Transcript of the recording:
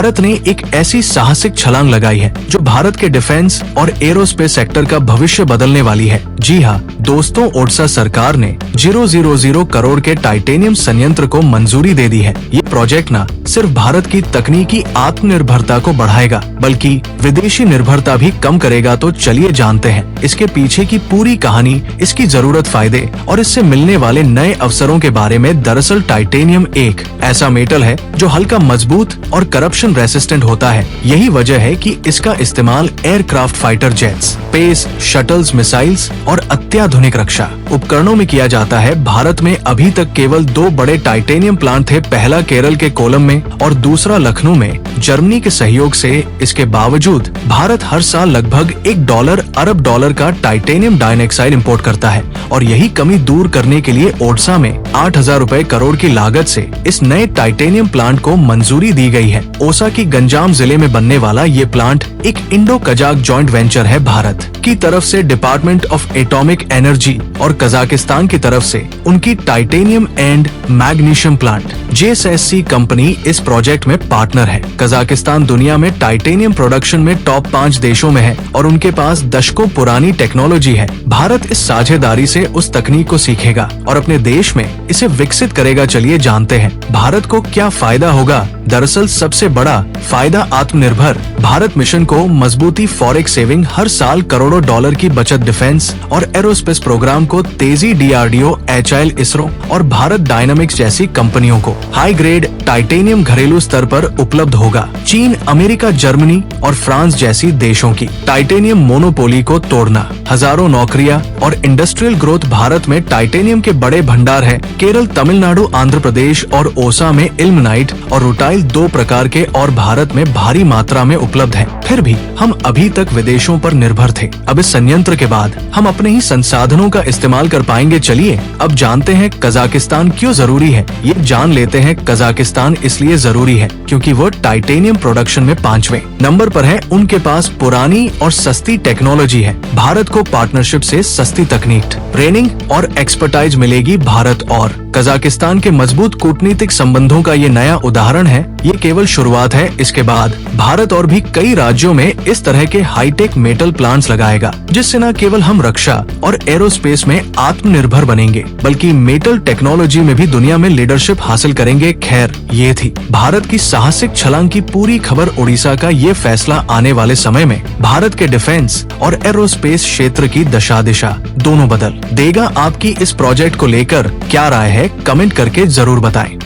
भारत ने एक ऐसी साहसिक छलांग लगाई है जो भारत के डिफेंस और एरोस्पेस सेक्टर का भविष्य बदलने वाली है। जी हाँ दोस्तों, ओडिशा सरकार ने 000 करोड़ के टाइटेनियम संयंत्र को मंजूरी दे दी है। ये प्रोजेक्ट न सिर्फ भारत की तकनीकी आत्मनिर्भरता को बढ़ाएगा बल्कि विदेशी निर्भरता भी कम करेगा। तो चलिए जानते हैं इसके पीछे की पूरी कहानी, इसकी जरूरत, फायदे और इससे मिलने वाले नए अवसरों के बारे में। दरअसल टाइटेनियम एक ऐसा मेटल है जो हल्का, मजबूत और करप्शन रेसिस्टेंट होता है। यही वजह है कि इसका इस्तेमाल aircraft, fighter jets, space shuttles, missiles और अत्याधुनिक रक्षा उपकरणों में किया जाता है। भारत में अभी तक केवल 2 बड़े टाइटेनियम प्लांट थे, पहला केरल के कोलम में और दूसरा लखनऊ में, जर्मनी के सहयोग से। इसके बावजूद भारत हर साल लगभग $1 अरब डॉलर का टाइटेनियम डाइऑक्साइड इंपोर्ट करता है और यही कमी दूर करने के लिए ओडिशा में 8,000 रुपए करोड़ की लागत से इस नए टाइटेनियम प्लांट को मंजूरी दी गई है। ओसा की गंजाम जिले में बनने वाला ये प्लांट एक इंडो कजाक जॉइंट वेंचर है। भारत की तरफ से डिपार्टमेंट ऑफ एटॉमिक एनर्जी और कजाकिस्तान की तरफ से उनकी titanium and magnesium plant JSC company इस प्रोजेक्ट में पार्टनर है। कजाकिस्तान दुनिया में टाइटेनियम प्रोडक्शन में टॉप 5 देशों में है और उनके पास दशकों पुरानी टेक्नोलॉजी है। भारत इस साझेदारी से उस तकनीक को सीखेगा और अपने देश में इसे विकसित करेगा। चलिए जानते हैं भारत को क्या फायदा होगा। दरअसल सबसे बड़ा फायदा आत्मनिर्भर भारत मिशन को मजबूती, फॉरेक्स सेविंग, हर साल करोड़ों डॉलर की बचत, डिफेंस और एरोस्पेस प्रोग्राम को तेजी, DRDO, HAL, इसरो और भारत डायनामिक्स जैसी कंपनियों को हाई ग्रेड टाइटेनियम घरेलू स्तर पर उपलब्ध होगा। चीन, अमेरिका, जर्मनी और फ्रांस जैसी देशों की टाइटेनियम मोनोपोली को तोड़ना, हजारों नौकरियां और इंडस्ट्रियल ग्रोथ। भारत में टाइटेनियम के बड़े भंडार हैं। केरल, तमिलनाडु, आंध्र प्रदेश और ओसा में इल्मेनाइट और रुटाइल 2 प्रकार के और भारत में भारी मात्रा में उपलब्ध है। फिर भी हम अभी तक विदेशों पर निर्भर थे। अब इस संयंत्र के बाद हम अपने ही संसाधनों का इस्तेमाल कर पाएंगे। चलिए अब जानते हैं कजाकिस्तान क्यों जरूरी है। ये जान लेते हैं कजाकिस्तान इसलिए जरूरी है क्योंकि वो टाइटेनियम प्रोडक्शन में 5वें नंबर पर है। उनके पास पुरानी और सस्ती टेक्नोलॉजी है। भारत को पार्टनरशिप से सस्ती तकनीक, ट्रेनिंग और एक्सपर्टाइज मिलेगी। भारत और कजाकिस्तान के मजबूत कूटनीतिक संबंधों का ये नया उदाहरण है। ये केवल शुरुआत है। इसके बाद भारत और भी कई राज्यों में इस तरह के हाईटेक मेटल प्लांट्स लगाएगा, जिससे न केवल हम रक्षा और एरोस्पेस में आत्मनिर्भर बनेंगे बल्कि मेटल टेक्नोलॉजी में भी दुनिया में लीडरशिप हासिल करेंगे। खैर, ये थी भारत की साहसिक छलांग की पूरी खबर। ओडिशा का ये फैसला आने वाले समय में भारत के डिफेंस और एरोस्पेस क्षेत्र की दशा दिशा दोनों बदल देगा। आपकी इस प्रोजेक्ट को लेकर क्या राय है, कमेंट करके जरूर बताएं।